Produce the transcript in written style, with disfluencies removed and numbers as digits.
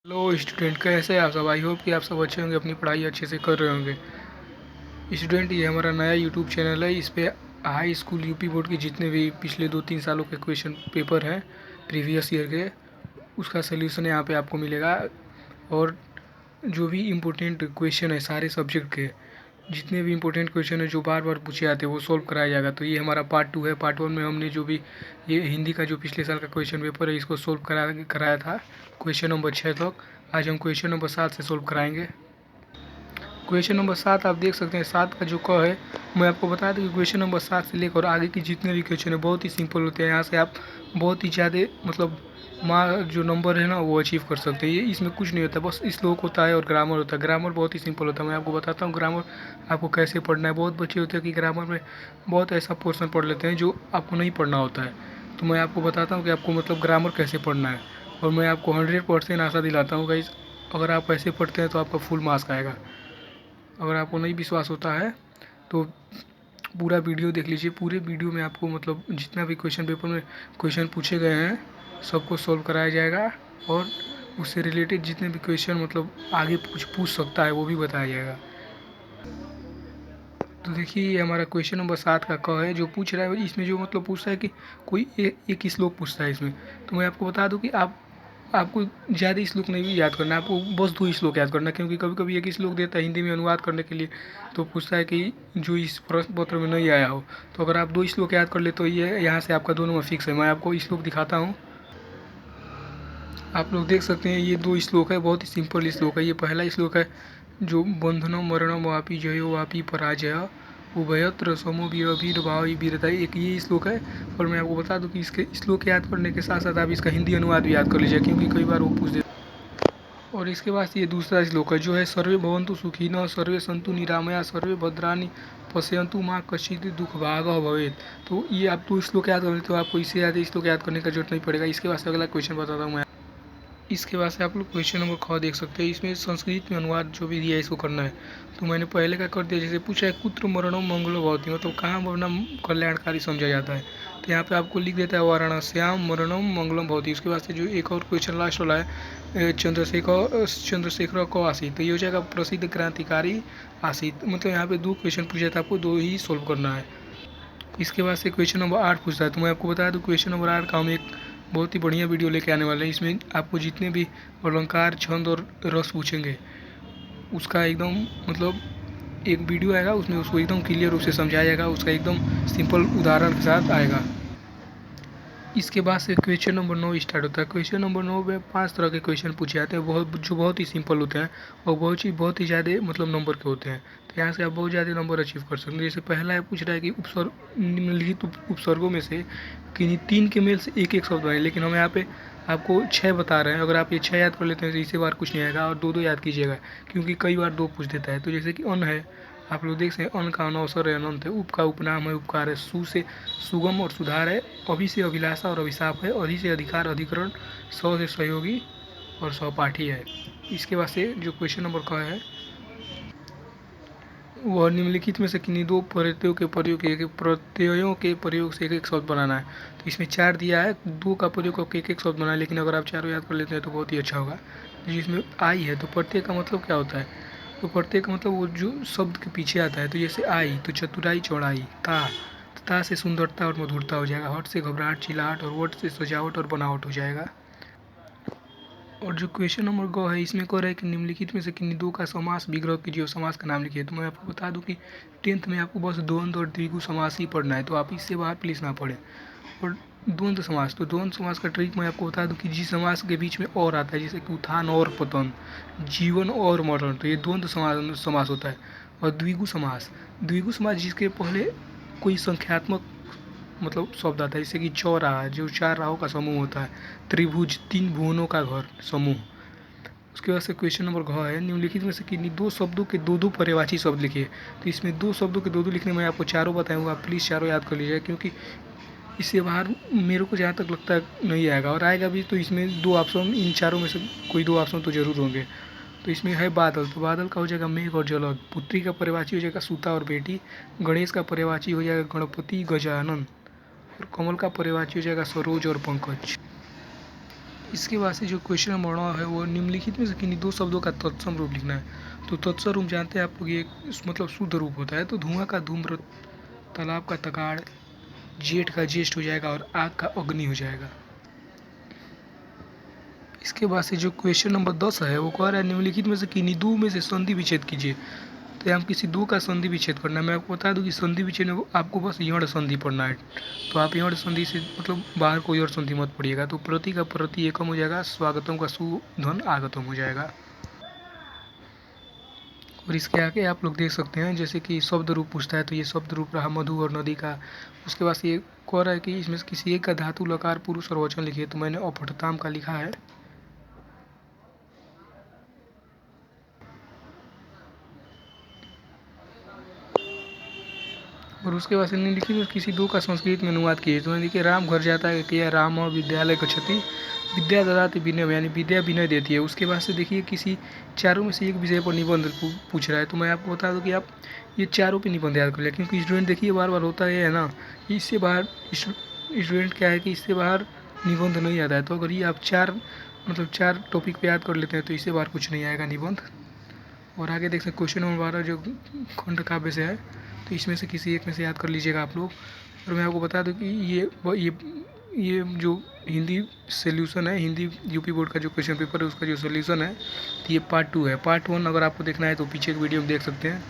Hello student, कैसे हैं आप सब। आई होप कि आप सब अच्छे होंगे, अपनी पढ़ाई अच्छे से कर रहे होंगे। स्टूडेंट, ये हमारा नया यूट्यूब चैनल है। इस पे हाई स्कूल यूपी बोर्ड के जितने भी पिछले 2-3 सालों के क्वेश्चन पेपर हैं प्रीवियस ईयर के, उसका सल्यूशन यहाँ पे आपको मिलेगा। और जो भी इम्पोर्टेंट क्वेश्चन है सारे सब्जेक्ट के, जितने भी इंपॉर्टेंट क्वेश्चन है जो बार बार पूछे जाते हैं वो सॉल्व कराया जाएगा। तो ये हमारा पार्ट 2 है। पार्ट 1 में हमने जो भी ये हिंदी का जो पिछले साल का क्वेश्चन पेपर है इसको सॉल्व कराया था क्वेश्चन नंबर 6 तक। आज हम क्वेश्चन नंबर 7 से सॉल्व कराएंगे। क्वेश्चन नंबर 7 आप देख सकते हैं। 7 का जो क है, मैं आपको बता दूं कि क्वेश्चन नंबर 7 से लेकर आगे के जितने भी क्वेश्चन है बहुत ही सिंपल होते हैं। यहाँ से आप बहुत ही ज़्यादा मतलब जो नंबर है ना वो अचीव कर सकते हैं। ये इसमें कुछ नहीं होता, बस श्लोक होता है और ग्रामर होता है। ग्रामर बहुत ही सिंपल होता है। मैं आपको बताता हूँ ग्रामर आपको कैसे पढ़ना है। बहुत बच्चे होते हैं कि ग्रामर में बहुत ऐसा पोर्शन पढ़ लेते हैं जो आपको नहीं पढ़ना होता है। तो मैं आपको बताता हूँ कि आपको मतलब ग्रामर कैसे पढ़ना है। और मैं आपको 100% आशा दिलाता हूँ गाइस, अगर आप ऐसे पढ़ते हैं तो आपका फुल मार्क्स आएगा। अगर आपको नहीं विश्वास होता है तो पूरा वीडियो देख लीजिए। पूरे वीडियो में आपको मतलब जितना भी क्वेश्चन पेपर में क्वेश्चन पूछे गए हैं सबको सॉल्व कराया जाएगा। और उससे रिलेटेड जितने भी क्वेश्चन मतलब आगे पूछ सकता है वो भी बताया जाएगा। तो देखिए, ये हमारा क्वेश्चन नंबर 7 का क है जो पूछ रहा है। इसमें जो मतलब पूछता है कि कोई एक श्लोक पूछता है इसमें। तो मैं आपको बता दूं कि आपको ज़्यादा श्लोक नहीं भी याद करना है, आपको बस 2 श्लोक याद करना है। क्योंकि कभी कभी एक श्लोक देता है हिंदी में अनुवाद करने के लिए, तो पूछता है कि जो इस प्रश्न पत्र में नहीं आया हो। तो अगर आप 2 श्लोक याद कर ले तो ये यहाँ से आपका 2 नंबर फिक्स है। मैं आपको श्लोक दिखाता हूँ, आप लोग देख सकते हैं। ये 2 श्लोक है, बहुत ही सिंपल श्लोक है। ये पहला श्लोक है जो बंधनम मरणम वापी जयो वापी पराजय उभयत्र समो वीरभाव वीरता, एक ये श्लोक है। और मैं आपको बता दूं कि इसके श्लोक याद करने के साथ साथ आप इसका हिंदी अनुवाद भी याद कर लीजिए, क्योंकि कई बार वो पूछ देते। और इसके बाद ये दूसरा श्लोक है जो है सर्वे भवन्तु सुखिनः सर्वे सन्तु निरामया सर्वे भद्राणि पश्यन्तु माँ कश्चित् दुख भाग भवेत्। तो ये आप 2 श्लोक याद कर लेते हो, आपको इससे ज़्यादा श्लोक याद करने का जरूरत नहीं पड़ेगा। इसके बाद से अगला क्वेश्चन बताता हूँ मैं। इसके बाद से आप लोग क्वेश्चन नंबर ख देख सकते हैं। इसमें संस्कृत में अनुवाद जो भी दिया है इसको करना है। तो मैंने पहले का कर दिया। जैसे पूछा है कुत्र मरणम मंगलो भवति, मतलब कहाँ मरना कल्याणकारी समझा जाता है। तो यहाँ पे आपको लिख देता है वाराणस्याम मरणम मंगलम भवति। उसके बाद से जो एक और क्वेश्चन लास्ट वाला है चंद्रशेखर को आसित, तो ये हो जाएगा प्रसिद्ध क्रांतिकारी आसित। मतलब यहाँ पे 2 क्वेश्चन पूछा था, आपको 2 ही सोल्व करना है। इसके बाद से क्वेश्चन नंबर 8 पूछता है। तो मैं आपको बता दूं क्वेश्चन नंबर 8 का हम एक बहुत ही बढ़िया वीडियो लेके आने वाले हैं। इसमें आपको जितने भी अलंकार छंद और रस पूछेंगे उसका एकदम मतलब एक वीडियो आएगा, उसमें उसको एकदम क्लियर रूप से समझाया जाएगा, उसका एकदम सिंपल उदाहरण के साथ आएगा। इसके बाद से क्वेश्चन नंबर 9 स्टार्ट होता है। क्वेश्चन नंबर 9 में 5 तरह के क्वेश्चन पूछे जाते हैं, बहुत ही सिंपल होते हैं और बहुत ही ज़्यादा मतलब नंबर के होते हैं। तो यहाँ से आप बहुत ज़्यादा नंबर अचीव कर सकते हैं। जैसे पहला है पूछ रहा है कि निम्नलिखित उपसर्गों में से किन्हीं 3 के मेल से एक शब्द बनाए। लेकिन हम यहाँ पे आपको 6 बता रहे हैं। अगर आप ये 6 याद कर लेते हैं तो इसे बार कुछ नहीं आएगा, और 2-2 याद कीजिएगा क्योंकि कई बार 2 पूछ देता है। तो जैसे कि अन्न है, आप लोग देख सकते हैं अन्न का अनवसर है, अनंत है। उप का उपनाम है, उपकार है। सु से सुगम और सुधार है। अभि से अभिलाषा और अभिशाप है। अधि से अधिकार अधिकरण। स से सहयोगी और सहपाठी है। इसके बाद से जो क्वेश्चन नंबर क है वह निम्नलिखित में से किन्हीं 2 प्रत्ययों के प्रयोग से एक शब्द बनाना है। तो इसमें 4 दिया है, 2 का प्रयोग करके एक शब्द बनाना है। लेकिन अगर आप चारों याद कर लेते हैं तो बहुत ही अच्छा होगा। जिसमें आई है तो प्रत्यय का मतलब क्या होता है, तो प्रत्यय का मतलब वो जो शब्द के पीछे आता है। तो जैसे आई तो चतुराई चौड़ाई। ता से सुंदरता और मधुरता हो जाएगा। हट से घबराहट चिल्लाहट, और वट से सजावट और बनावट हो जाएगा। और जो क्वेश्चन नंबर ग है इसमें कह रहा है कि निम्नलिखित में से किन्हीं 2 का समास विग्रह कीजिए और समास का नाम लिखिए। तो मैं आपको बता दूं कि 10th में आपको बस द्वंद्व और द्विगु समास ही पढ़ना है, तो आप इससे बाहर प्लीज़ ना पढ़ें। और द्वंद्व समास, तो द्वंद्व समास का ट्रिक मैं आपको बता दूं कि जिस समास के बीच में और आता है, जैसे कि उत्थान और पतन, जीवन और मरण, तो ये द्वंद्व समास होता है। और द्विगु समास जिसके पहले कोई संख्यात्मक मतलब शब्द आता है, जैसे कि चौराहा जो 4 राहों का समूह होता है। त्रिभुज 3 भुवनों का घर समूह। उसके बाद से क्वेश्चन नंबर घ है निम्नलिखित में से किन्हीं 2 शब्दों के 2-2 पर्यायवाची शब्द लिखिए। तो इसमें 2 शब्दों के 2-2 लिखने में आपको चारों बताऊंगा, आप प्लीज़ चारों याद कर लीजिए क्योंकि इससे बाहर मेरे को जहाँ तक लगता है नहीं आएगा, और आएगा भी तो इसमें 2 ऑप्शन, इन चारों में से कोई 2 ऑप्शन तो जरूर होंगे। तो इसमें है बादल, तो बादल का हो जाएगा मेघ और जलद। पुत्री का पर्यायवाची हो जाएगा सूता और बेटी। गणेश का पर्यायवाची हो जाएगा गणपति गजानन। और कमल का पर्यायवाची हो जाएगा सरोज और पंकज। इसके बाद से जो क्वेश्चन नंबर 9 है वो निम्नलिखित में से किन्हीं दो शब्दों का तत्सम रूप लिखना है। तो तत्सम रूप जानते हैं आप लोग, ये मतलब शुद्ध रूप होता है। तो धुआं का धूम्र, तालाब का तगाड़, जेठ का ज्येष्ठ हो जाएगा और आग का अग्नि हो जाएगा। इसके बाद से जो क्वेश्चन नंबर 10 है वो कह रहा है निम्नलिखित में से किन्हीं दो में से संधि विच्छेद कीजिए। तो यहाँ किसी दो का संधि विच्छेद करना है। मैं आपको बता दूं कि संधि विच्छेद में आपको बस यण संधि पढ़ना है। तो आप यण संधि से मतलब बाहर कोई और संधि मत पढ़िएगा। तो प्रति का प्रति एकम हो जाएगा, स्वागतम का सुधन आगतम हो जाएगा। और इसके आगे आप लोग देख सकते हैं जैसे कि शब्द रूप पूछता है, तो ये शब्द रूप रहा मधु और नदी का। उसके बाद ये कह रहा है कि इसमें से किसी एक का धातु लकार पुरुष और वचन लिखिए। तो मैंने अपठताम का लिखा है। और उसके बाद से निम्नलिखित में किसी दो का संस्कृत में अनुवाद किए। तो देखिए, राम घर जाता है कि राम विद्यालय गच्छति, विद्या ददाति विनय, यानी विद्या विनय देती है। उसके बाद से देखिए किसी चारों में से एक विषय पर निबंध पूछ रहा है। तो मैं आपको बता दूं कि आप ये चारों पे निबंध याद कर लें, क्योंकि स्टूडेंट देखिए बार बार होता है ना, इससे बाहर स्टूडेंट क्या है कि इससे बाहर निबंध नहीं आता है। तो अगर ये आप चार टॉपिक पे याद कर लेते हैं तो इससे बाहर कुछ नहीं आएगा निबंध। और आगे देख सकते क्वेश्चन नंबर 12 जो खंड काव्य से है, तो इसमें से किसी एक में से याद कर लीजिएगा आप लोग। और मैं आपको बता दूं कि ये जो हिंदी सोल्यूशन है, हिंदी यूपी बोर्ड का जो क्वेश्चन पेपर है उसका जो सोल्यूशन है, तो ये पार्ट 2 है। पार्ट 1 अगर आपको देखना है तो पीछे एक वीडियो में देख सकते हैं।